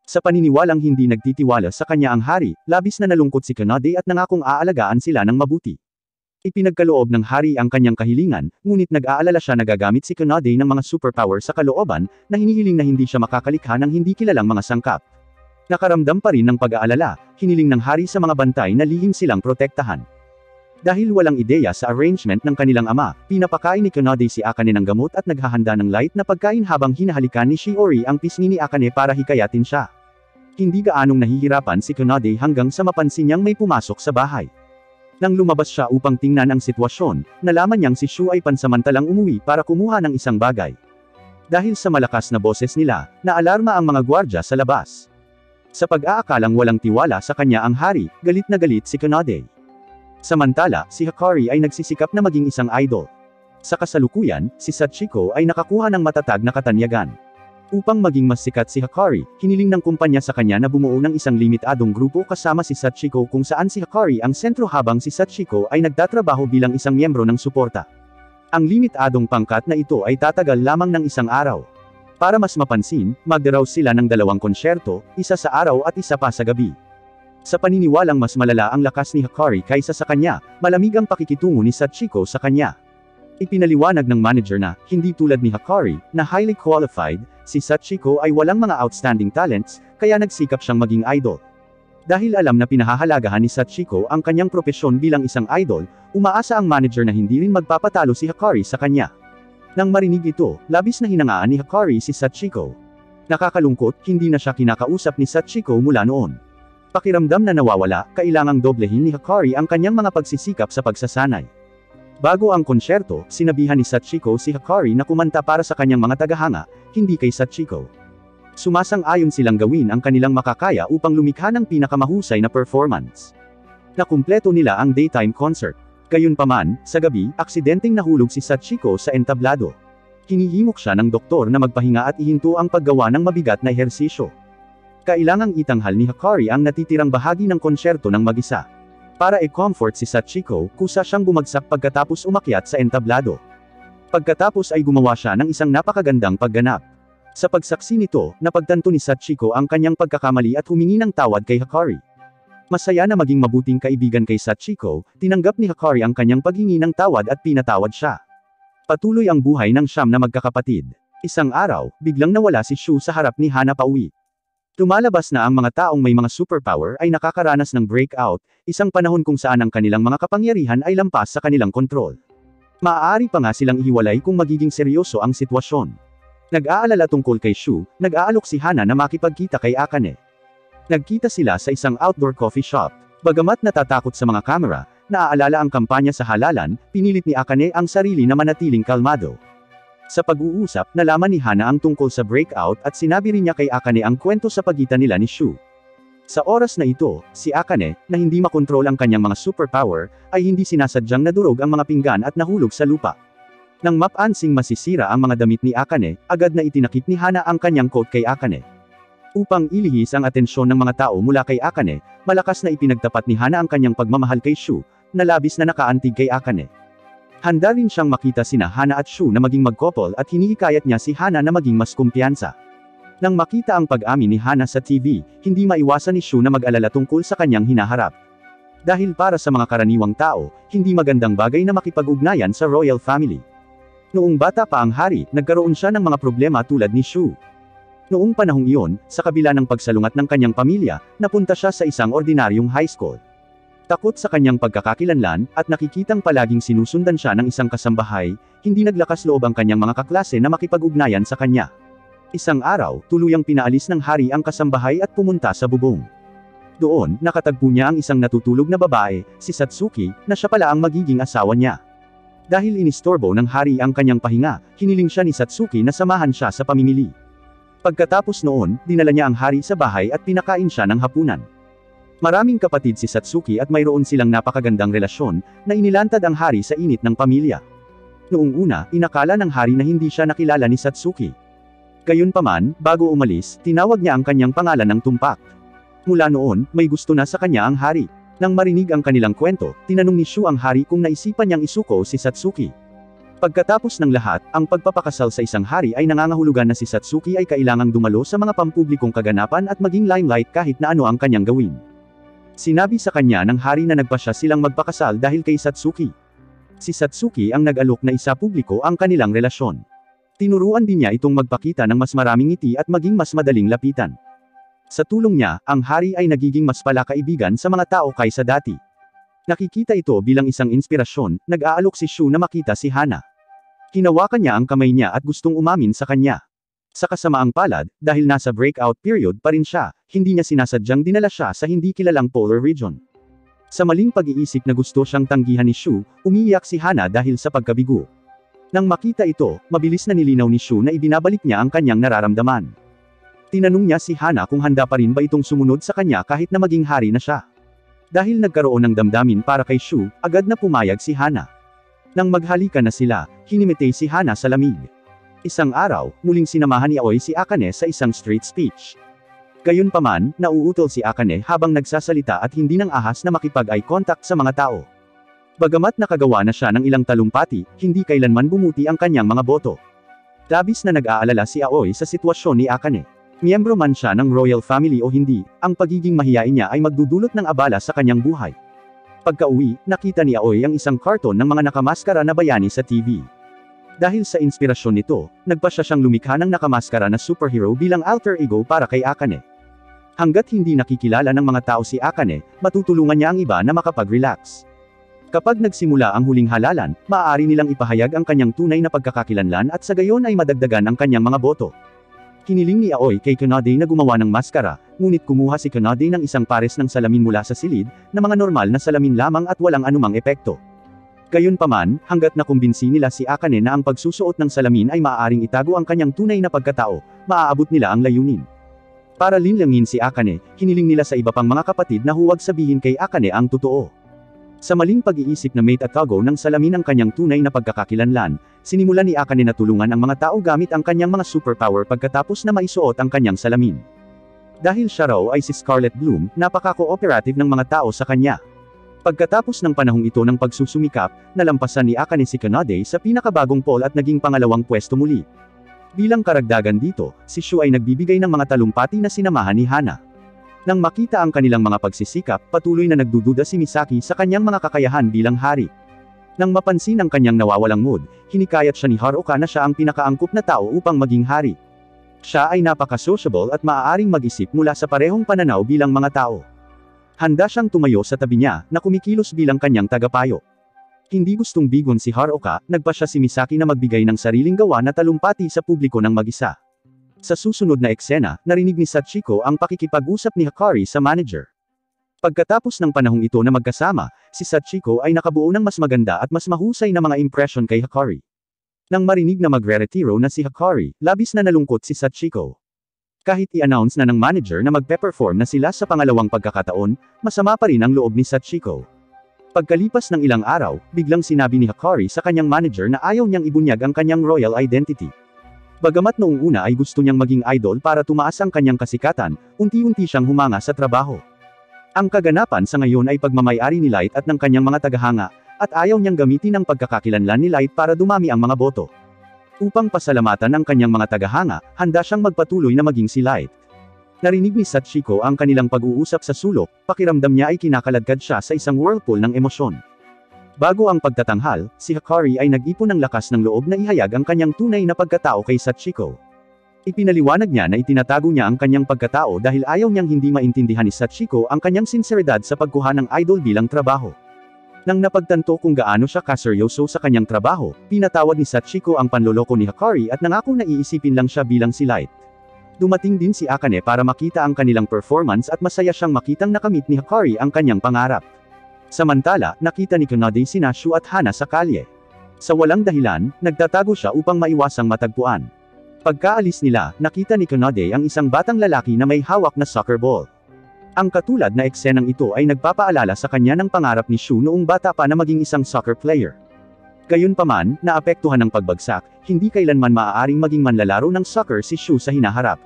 Sa paniniwalang hindi nagtitiwala sa kanya ang hari, labis na nalungkot si Kanade at nangakong aalagaan sila ng mabuti. Ipinagkaloob ng hari ang kanyang kahilingan, ngunit nag-aalala siya na gagamit si Kanade ng mga superpower sa kalooban, na hinihiling na hindi siya makakalikha ng hindi kilalang mga sangkap. Nakaramdam pa rin ng pag-aalala, hiniling ng hari sa mga bantay na lihim silang protektahan. Dahil walang ideya sa arrangement ng kanilang ama, pinapakain ni Kanade si Akane ng gamot at naghahanda ng light na pagkain habang hinahalikan ni Shiori ang pisngi ni Akane para hikayatin siya. Hindi gaanong nahihirapan si Kanade hanggang sa mapansin niyang may pumasok sa bahay. Nang lumabas siya upang tingnan ang sitwasyon, nalaman niyang si Shu ay pansamantalang umuwi para kumuha ng isang bagay. Dahil sa malakas na boses nila, naalarma ang mga gwardya sa labas. Sa pag-aakalang walang tiwala sa kanya ang hari, galit na galit si Kanade. Samantala, si Hikari ay nagsisikap na maging isang idol. Sa kasalukuyan, si Sachiko ay nakakuha ng matatag na katanyagan. Upang maging mas sikat si Hikari, hiniling ng kumpanya sa kanya na bumuo ng isang limitadong grupo kasama si Sachiko kung saan si Hikari ang sentro habang si Sachiko ay nagtatrabaho bilang isang miyembro ng suporta. Ang limitadong pangkat na ito ay tatagal lamang ng isang araw. Para mas mapansin, magdaraw sila ng 2 konsyerto, isa sa araw at isa pa sa gabi. Sa paniniwalang mas malala ang lakas ni Hikari kaysa sa kanya, malamig ang pakikitungo ni Sachiko sa kanya. Ipinaliwanag ng manager na, hindi tulad ni Hikari, na highly qualified, si Sachiko ay walang mga outstanding talents, kaya nagsikap siyang maging idol. Dahil alam na pinahahalagahan ni Sachiko ang kanyang propesyon bilang isang idol, umaasa ang manager na hindi rin magpapatalo si Hikari sa kanya. Nang marinig ito, labis na hinangaan ni Hikari si Sachiko. Nakakalungkot, hindi na siya kinakausap ni Sachiko mula noon. Pakiramdam na nawawala, kailangang doblehin ni Hikari ang kanyang mga pagsisikap sa pagsasanay. Bago ang konsyerto, sinabihan ni Sachiko si Hikari na kumanta para sa kanyang mga tagahanga, hindi kay Sachiko. Sumasang-ayon silang gawin ang kanilang makakaya upang lumikha ng pinakamahusay na performance. Nakumpleto nila ang daytime concert. Gayunpaman, sa gabi, aksidenteng nahulog si Sachiko sa entablado. Hinihimok siya ng doktor na magpahinga at ihinto ang paggawa ng mabigat na ehersisyo. Kailangang itanghal ni Hikari ang natitirang bahagi ng konsyerto ng mag-isa. Para i-comfort si Sachiko, kusa siyang bumagsak pagkatapos umakyat sa entablado. Pagkatapos ay gumawa siya ng isang napakagandang pagganap. Sa pagsaksi nito, napagtanto ni Sachiko ang kanyang pagkakamali at humingi ng tawad kay Hikari. Masaya na maging mabuting kaibigan kay Sachiko, tinanggap ni Hikari ang kanyang paghingi ng tawad at pinatawad siya. Patuloy ang buhay ng 9 na magkakapatid. Isang araw, biglang nawala si Shu sa harap ni Hana pauwi. Lumalabas na ang mga taong may mga superpower ay nakakaranas ng breakout, isang panahon kung saan ang kanilang mga kapangyarihan ay lampas sa kanilang kontrol. Maaari pa nga silang ihiwalay kung magiging seryoso ang sitwasyon. Nag-aalala tungkol kay Shu, nag-aalok si Hana na makipagkita kay Akane. Nagkita sila sa isang outdoor coffee shop. Bagamat natatakot sa mga kamera, naaalala ang kampanya sa halalan, pinilit ni Akane ang sarili na manatiling kalmado. Sa pag-uusap, nalaman ni Hana ang tungkol sa breakout at sinabi rin niya kay Akane ang kwento sa pagitan nila ni Shu. Sa oras na ito, si Akane, na hindi makontrol ang kanyang mga superpower, ay hindi sinasadyang nadurog ang mga pinggan at nahulog sa lupa. Nang mapansing masisira ang mga damit ni Akane, agad na itinakip ni Hana ang kanyang coat kay Akane. Upang ilihis ang atensyon ng mga tao mula kay Akane, malakas na ipinagtapat ni Hana ang kanyang pagmamahal kay Shu, na labis na nakaantig kay Akane. Handa rin siyang makita sina Hana at Shu na maging mag-couple at hinihikayat niya si Hana na maging mas kumpiyansa. Nang makita ang pag-amin ni Hana sa TV, hindi maiwasan ni Shu na mag-alala tungkol sa kanyang hinaharap. Dahil para sa mga karaniwang tao, hindi magandang bagay na makipag-ugnayan sa royal family. Noong bata pa ang hari, nagkaroon siya ng mga problema tulad ni Shu. Noong panahong iyon, sa kabila ng pagsalungat ng kanyang pamilya, napunta siya sa isang ordinaryong high school. Takot sa kanyang pagkakakilanlan, at nakikitang palaging sinusundan siya ng isang kasambahay, hindi naglakas loob ang kanyang mga kaklase na makipag-ugnayan sa kanya. Isang araw, tuluyang pinaalis ng hari ang kasambahay at pumunta sa bubong. Doon, nakatagpo niya ang isang natutulog na babae, si Satsuki, na siya pala ang magiging asawa niya. Dahil inistorbo ng hari ang kanyang pahinga, hiniling siya ni Satsuki na samahan siya sa pamimili. Pagkatapos noon, dinala niya ang hari sa bahay at pinakain siya ng hapunan. Maraming kapatid si Satsuki at mayroon silang napakagandang relasyon, na inilantad ang hari sa init ng pamilya. Noong una, inakala ng hari na hindi siya nakilala ni Satsuki. Gayunpaman, bago umalis, tinawag niya ang kanyang pangalan ng tumpak. Mula noon, may gusto na sa kanya ang hari. Nang marinig ang kanilang kwento, tinanong ni Shu ang hari kung naisipan niyang isuko si Satsuki. Pagkatapos ng lahat, ang pagpapakasal sa isang hari ay nangangahulugan na si Satsuki ay kailangang dumalo sa mga pampublikong kaganapan at maging limelight kahit na ano ang kanyang gawin. Sinabi sa kanya ng hari na nagpasya silang magpakasal dahil kay Satsuki. Si Satsuki ang nag-alok na isapubliko ang kanilang relasyon. Tinuruan din niya itong magpakita ng mas maraming ngiti at maging mas madaling lapitan. Sa tulong niya, ang hari ay nagiging mas palakaibigan sa mga tao kaysa dati. Nakikita ito bilang isang inspirasyon, nag-aalok si Shu na makita si Hana. Hinawakan niya ang kamay niya at gustong umamin sa kanya. Sa kasamaang palad, dahil nasa breakout period pa rin siya, hindi niya sinasadyang dinala siya sa hindi kilalang polar region. Sa maling pag-iisip na gusto siyang tanggihan ni Shu, umiiyak si Hana dahil sa pagkabigo. Nang makita ito, mabilis na nilinaw ni Shu na ibinabalik niya ang kanyang nararamdaman. Tinanong niya si Hana kung handa pa rin ba itong sumunod sa kanya kahit na maging hari na siya. Dahil nagkaroon ng damdamin para kay Shu, agad na pumayag si Hana. Nang maghalikan na sila, hinimite si Hana sa lamig. Isang araw, muling sinamahan ni Aoi si Akane sa isang street speech. Gayunpaman, nauutol si Akane habang nagsasalita at hindi nang ahas na makipag-eye contact sa mga tao. Bagamat nakagawa na siya ng ilang talumpati, hindi kailanman bumuti ang kanyang mga boto. Labis na nag-aalala si Aoi sa sitwasyon ni Akane. Miyembro man siya ng royal family o hindi, ang pagiging mahiyain niya ay magdudulot ng abala sa kanyang buhay. Pagka-uwi, nakita ni Aoi ang isang karton ng mga nakamaskara na bayani sa TV. Dahil sa inspirasyon nito, nagpasya siyang lumikha ng nakamaskara na superhero bilang alter ego para kay Akane. Hanggat hindi nakikilala ng mga tao si Akane, matutulungan niya ang iba na makapag-relax. Kapag nagsimula ang huling halalan, maaari nilang ipahayag ang kanyang tunay na pagkakakilanlan at sa gayon ay madagdagan ang kanyang mga boto. Hiniling ni Aoi kay Kanade na gumawa ng maskara, ngunit kumuha si Kanade ng isang pares ng salamin mula sa silid, na mga normal na salamin lamang at walang anumang epekto. Gayunpaman, hanggat nakumbinsi nila si Akane na ang pagsusuot ng salamin ay maaaring itago ang kanyang tunay na pagkatao, maaabot nila ang layunin. Para linlangin si Akane, hiniling nila sa iba pang mga kapatid na huwag sabihin kay Akane ang totoo. Sa maling pag-iisip na may tatago ng salamin ang kanyang tunay na pagkakakilanlan, sinimulan ni Akane na tulungan ang mga tao gamit ang kanyang mga superpower pagkatapos na maisuot ang kanyang salamin. Dahil siya raw ay si Scarlet Bloom, napaka-cooperative ng mga tao sa kanya. Pagkatapos ng panahong ito ng pagsusumikap, nalampasan ni Akane si Kanade sa pinakabagong poll at naging pangalawang pwesto muli. Bilang karagdagan dito, si Shu ay nagbibigay ng mga talumpati na sinamahan ni Hana. Nang makita ang kanilang mga pagsisikap, patuloy na nagdududa si Misaki sa kanyang mga kakayahan bilang hari. Nang mapansin ang kanyang nawawalang mood, hinikayat siya ni Haruka na siya ang pinakaangkop na tao upang maging hari. Siya ay napaka-sociable at maaaring mag-isip mula sa parehong pananaw bilang mga tao. Handa siyang tumayo sa tabi niya, na kumikilos bilang kanyang tagapayo. Hindi gustong bigon si Haruka, nagpasya si Misaki na magbigay ng sariling gawa na talumpati sa publiko ng mag-isa. Sa susunod na eksena, narinig ni Sachiko ang pakikipag-usap ni Hikari sa manager. Pagkatapos ng panahong ito na magkasama, si Sachiko ay nakabuo ng mas maganda at mas mahusay na mga impression kay Hikari. Nang marinig na magre-retiro na si Hikari, labis na nalungkot si Sachiko. Kahit i-announce na ng manager na magpe-perform na sila sa pangalawang pagkakataon, masama pa rin ang loob ni Sachiko. Pagkalipas ng ilang araw, biglang sinabi ni Hikari sa kanyang manager na ayaw niyang ibunyag ang kanyang royal identity. Bagamat noong una ay gusto niyang maging idol para tumaas ang kanyang kasikatan, unti-unti siyang humanga sa trabaho. Ang kaganapan sa ngayon ay pagmamay-ari ni Light at ng kanyang mga tagahanga, at ayaw niyang gamitin ang pagkakakilanlan ni Light para dumami ang mga boto. Upang pasalamatan ang kanyang mga tagahanga, handa siyang magpatuloy na maging si Light. Narinig ni Sachiko ang kanilang pag-uusap sa sulok, pakiramdam niya ay kinakaladkad siya sa isang whirlpool ng emosyon. Bago ang pagtatanghal, si Hikari ay nag-ipon ng lakas ng loob na ihayag ang kanyang tunay na pagkatao kay Sachiko. Ipinaliwanag niya na itinatago niya ang kanyang pagkatao dahil ayaw niyang hindi maintindihan ni Sachiko ang kanyang sinseridad sa pagkuha ng idol bilang trabaho. Nang napagtanto kung gaano siya kaseryoso sa kanyang trabaho, pinatawad ni Sachiko ang panloloko ni Hikari at nangakong naiisipin lang siya bilang si Light. Dumating din si Akane para makita ang kanilang performance at masaya siyang makitang nakamit ni Hikari ang kanyang pangarap. Samantala, nakita ni Kanade sina Shu at Hana sa kalye. Sa walang dahilan, nagtatago siya upang maiwasang matagpuan. Pagkaalis nila, nakita ni Kanade ang isang batang lalaki na may hawak na soccer ball. Ang katulad na eksenang ito ay nagpapaalala sa kanya ng pangarap ni Shu noong bata pa na maging isang soccer player. Gayunpaman, naapektuhan ng pagbagsak, hindi kailanman maaaring maging manlalaro ng soccer si Shu sa hinaharap.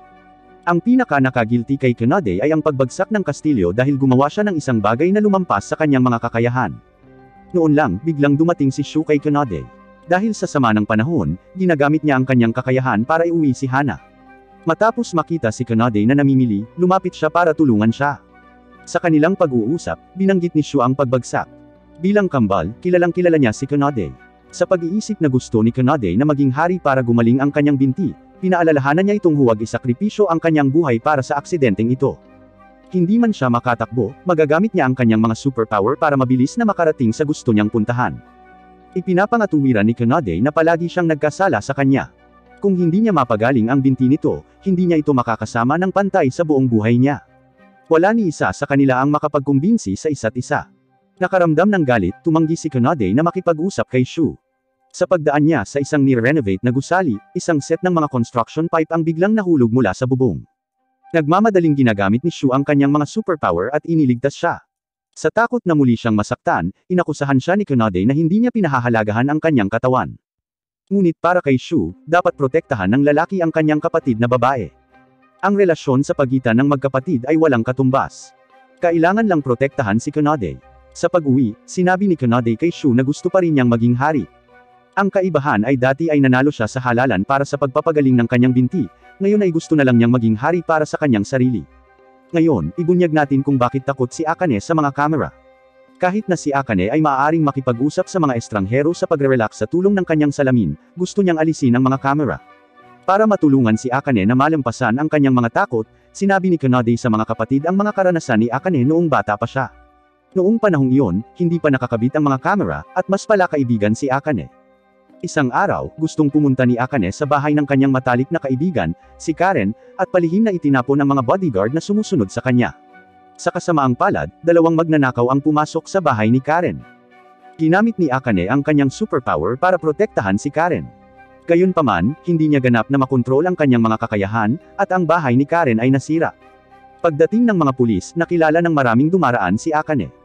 Ang pinaka-nakagilty kay Kanade ay ang pagbagsak ng kastilyo dahil gumawa siya ng isang bagay na lumampas sa kanyang mga kakayahan. Noon lang, biglang dumating si Shu kay Kanade. Dahil sa sama ng panahon, ginagamit niya ang kanyang kakayahan para iuwi si Hana. Matapos makita si Kanade na namimili, lumapit siya para tulungan siya. Sa kanilang pag-uusap, binanggit ni Shu ang pagbagsak. Bilang kambal, kilalang-kilala niya si Kanade. Sa pag-iisip na gusto ni Kanade na maging hari para gumaling ang kanyang binti, pinaalalahanan niya itong huwag isakripisyo ang kanyang buhay para sa aksidenteng ito. Hindi man siya makatakbo, magagamit niya ang kanyang mga superpower para mabilis na makarating sa gusto niyang puntahan. Ipinapangatuwiran ni Kanade na palagi siyang nagkasala sa kanya. Kung hindi niya mapagaling ang binti nito, hindi niya ito makakasama ng pantay sa buong buhay niya. Wala ni isa sa kanila ang makapagkumbinsi sa isa't isa. Nakaramdam ng galit, tumanggi si Kanade na makipag-usap kay Shu. Sa pagdaan niya sa isang ni-renovate na gusali, isang set ng mga construction pipe ang biglang nahulog mula sa bubong. Nagmamadaling ginagamit ni Shu ang kanyang mga superpower at iniligtas siya. Sa takot na muli siyang masaktan, inakusahan siya ni Kunade na hindi niya pinahahalagahan ang kanyang katawan. Ngunit para kay Shu, dapat protektahan ng lalaki ang kanyang kapatid na babae. Ang relasyon sa pagitan ng magkapatid ay walang katumbas. Kailangan lang protektahan si Kunade. Sa pag-uwi, sinabi ni Kunade kay Shu na gusto pa rin niyang maging hari. Ang kaibahan ay dati ay nanalo siya sa halalan para sa pagpapagaling ng kanyang binti, ngayon ay gusto na lang niyang maging hari para sa kanyang sarili. Ngayon, ibunyag natin kung bakit takot si Akane sa mga kamera. Kahit na si Akane ay maaaring makipag-usap sa mga estranghero sa pagre-relax sa tulong ng kanyang salamin, gusto niyang alisin ang mga kamera. Para matulungan si Akane na malampasan ang kanyang mga takot, sinabi ni Kunade sa mga kapatid ang mga karanasan ni Akane noong bata pa siya. Noong panahong iyon, hindi pa nakakabit ang mga kamera, at mas pala kaibigan si Akane. Isang araw, gustong pumunta ni Akane sa bahay ng kanyang matalik na kaibigan, si Karen, at palihim na itinapon ang mga bodyguard na sumusunod sa kanya. Sa kasamaang palad, dalawang magnanakaw ang pumasok sa bahay ni Karen. Ginamit ni Akane ang kanyang superpower para protektahan si Karen. Gayunpaman, hindi niya ganap na makontrol ang kanyang mga kakayahan, at ang bahay ni Karen ay nasira. Pagdating ng mga pulis, nakilala ng maraming dumaraan si Akane.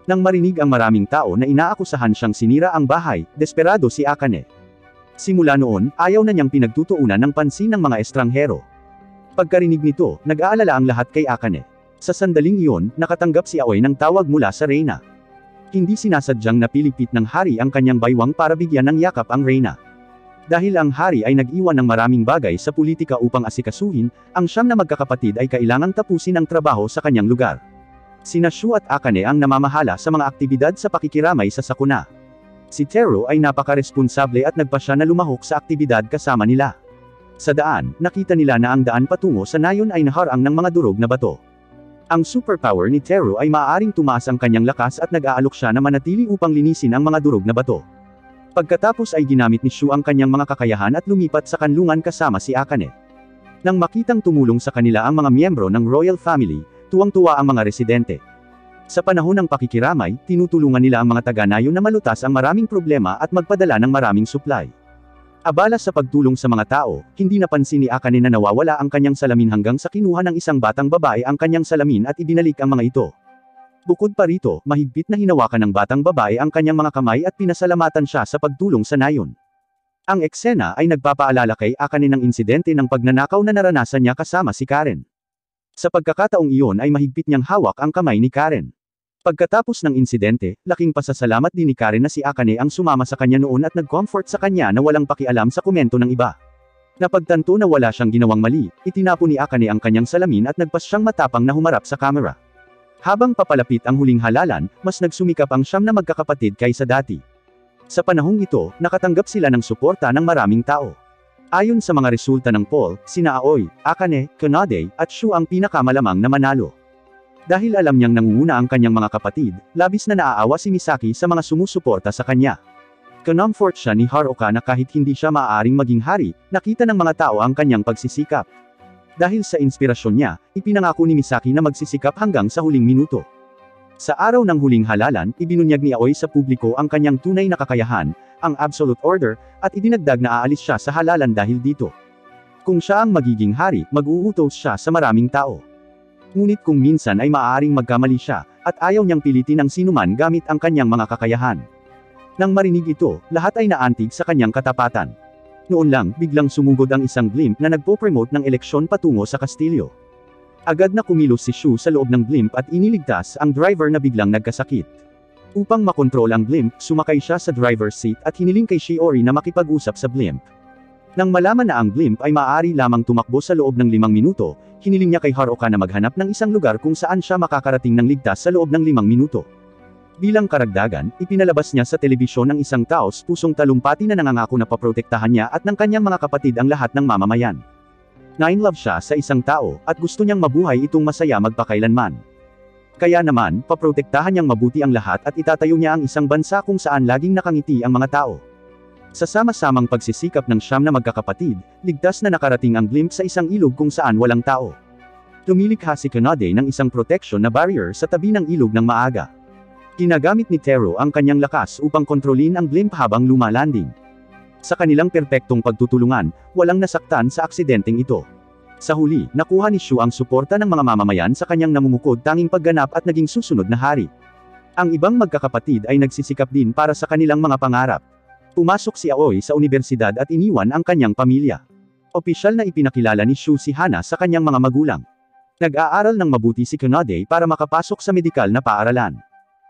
Nang marinig ang maraming tao na inaakusahan siyang sinira ang bahay, desperado si Akane. Simula noon, ayaw na niyang pinagtutuunan ng pansin ng mga estranghero. Pagkarinig nito, nag-aalala ang lahat kay Akane. Sa sandaling iyon, nakatanggap si Aoi ng tawag mula sa reyna. Hindi sinasadyang napilipit ng hari ang kanyang baywang para bigyan ng yakap ang reyna. Dahil ang hari ay nag-iwan ng maraming bagay sa politika upang asikasuhin, ang siyam na magkakapatid ay kailangang tapusin ang trabaho sa kanyang lugar. Sina Shu at Akane ang namamahala sa mga aktibidad sa pakikiramay sa sakuna. Si Teru ay napakaresponsable at nagpasya na lumahok sa aktibidad kasama nila. Sa daan, nakita nila na ang daan patungo sa nayon ay naharang ng mga durog na bato. Ang superpower ni Teru ay maaaring tumaas ang kanyang lakas at nag-aalok siya na manatili upang linisin ang mga durog na bato. Pagkatapos ay ginamit ni Shu ang kanyang mga kakayahan at lumipat sa kanlungan kasama si Akane. Nang makitang tumulong sa kanila ang mga miyembro ng royal family, tuwang-tuwa ang mga residente. Sa panahon ng pakikiramay, tinutulungan nila ang mga taga-nayon na malutas ang maraming problema at magpadala ng maraming supply. Abala sa pagtulong sa mga tao, hindi napansin ni Akane na nawawala ang kanyang salamin hanggang sa kinuha ng isang batang babae ang kanyang salamin at ibinalik ang mga ito. Bukod pa rito, mahigpit na hinawakan ng batang babae ang kanyang mga kamay at pinasalamatan siya sa pagtulong sa nayon. Ang eksena ay nagpapaalala kay Akane ng insidente ng pagnanakaw na naranasan niya kasama si Karen. Sa pagkakataong iyon ay mahigpit niyang hawak ang kamay ni Karen. Pagkatapos ng insidente, laking pasasalamat din ni Karen na si Akane ang sumama sa kanya noon at nag-comfort sa kanya na walang pakialam sa komento ng iba. Napagtanto na wala siyang ginawang mali, itinapon ni Akane ang kanyang salamin at nagpas siyang matapang na humarap sa kamera. Habang papalapit ang huling halalan, mas nagsumikap ang siyam na magkakapatid kaysa dati. Sa panahong ito, nakatanggap sila ng suporta ng maraming tao. Ayon sa mga resulta ng poll, sina Aoi, Akane, Kunade, at Shu ang pinakamalamang na manalo. Dahil alam niyang nangunguna ang kanyang mga kapatid, labis na naaawa si Misaki sa mga sumusuporta sa kanya. Kinomfort siya ni Haruka na kahit hindi siya maaaring maging hari, nakita ng mga tao ang kanyang pagsisikap. Dahil sa inspirasyon niya, ipinangako ni Misaki na magsisikap hanggang sa huling minuto. Sa araw ng huling halalan, ibinunyag ni Aoi sa publiko ang kanyang tunay na kakayahan, ang Absolute Order, at idinagdag na aalis siya sa halalan dahil dito. Kung siya ang magiging hari, mag-uutos siya sa maraming tao. Ngunit kung minsan ay maaaring magkamali siya, at ayaw niyang pilitin ang sinuman gamit ang kanyang mga kakayahan. Nang marinig ito, lahat ay naantig sa kanyang katapatan. Noon lang, biglang sumugod ang isang blimp na nagpo-promote ng eleksyon patungo sa kastilyo. Agad na kumilos si Shu sa loob ng blimp at iniligtas ang driver na biglang nagkasakit. Upang makontrol ang blimp, sumakay siya sa driver's seat at hiniling kay Shiori na makipag-usap sa blimp. Nang malaman na ang blimp ay maaari lamang tumakbo sa loob ng 5 minuto, hiniling niya kay Haruka na maghanap ng isang lugar kung saan siya makakarating ng ligtas sa loob ng 5 minuto. Bilang karagdagan, ipinalabas niya sa telebisyon ng isang taos pusong talumpati na nangangako na paprotektahan niya at ng kanyang mga kapatid ang lahat ng mamamayan. Na-in-love siya sa isang tao, at gusto niyang mabuhay itong masaya magpakailanman. Kaya naman, paprotektahan niyang mabuti ang lahat at itatayo niya ang isang bansa kung saan laging nakangiti ang mga tao. Sa sama-samang pagsisikap ng siyam na magkakapatid, ligtas na nakarating ang blimp sa isang ilog kung saan walang tao. Lumilikha si Kunade ng isang protection na barrier sa tabi ng ilog ng maaga. Ginagamit ni Teru ang kanyang lakas upang kontrolin ang blimp habang lumalanding. Sa kanilang perpektong pagtutulungan, walang nasaktan sa aksidenteng ito. Sa huli, nakuha ni Shu ang suporta ng mga mamamayan sa kanyang namumukod tanging pagganap at naging susunod na hari. Ang ibang magkakapatid ay nagsisikap din para sa kanilang mga pangarap. Pumasok si Aoi sa universidad at iniwan ang kanyang pamilya. Opisyal na ipinakilala ni Shu si Hana sa kanyang mga magulang. Nag-aaral ng mabuti si Kunade para makapasok sa medikal na paaralan.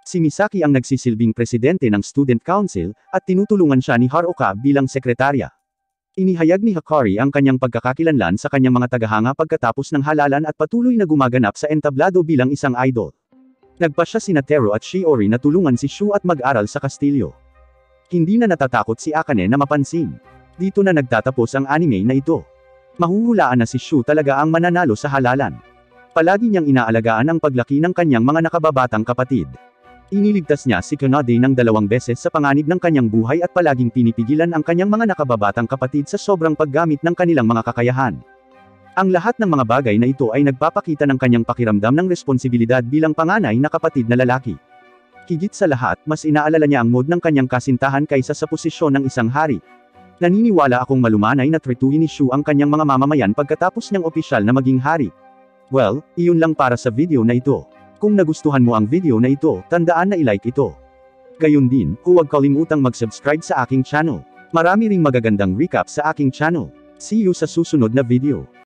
Si Misaki ang nagsisilbing presidente ng Student Council, at tinutulungan siya ni Haruka bilang sekretarya. Inihayag ni Hikari ang kanyang pagkakakilanlan sa kanyang mga tagahanga pagkatapos ng halalan at patuloy na gumaganap sa entablado bilang isang idol. Nagpasya sina Teru at Shiori na tulungan si Shu at mag-aral sa kastilyo. Hindi na natatakot si Akane na mapansin. Dito na nagtatapos ang anime na ito. Mahuhulaan na si Shu talaga ang mananalo sa halalan. Palagi niyang inaalagaan ang paglaki ng kanyang mga nakababatang kapatid. Iniligtas niya si Kunade ng 2 beses sa panganib ng kanyang buhay at palaging pinipigilan ang kanyang mga nakababatang kapatid sa sobrang paggamit ng kanilang mga kakayahan. Ang lahat ng mga bagay na ito ay nagpapakita ng kanyang pakiramdam ng responsibilidad bilang panganay na kapatid na lalaki. Higit sa lahat, mas inaalala niya ang mood ng kanyang kasintahan kaysa sa posisyon ng isang hari. Naniniwala akong malumanay na tretuhin ni Shu ang kanyang mga mamamayan pagkatapos niyang opisyal na maging hari. Well, iyon lang para sa video na ito. Kung nagustuhan mo ang video na ito, tandaan na i-like ito. Gayun din, huwag kalimutang mag-subscribe sa aking channel. Marami ring magagandang recap sa aking channel. See you sa susunod na video.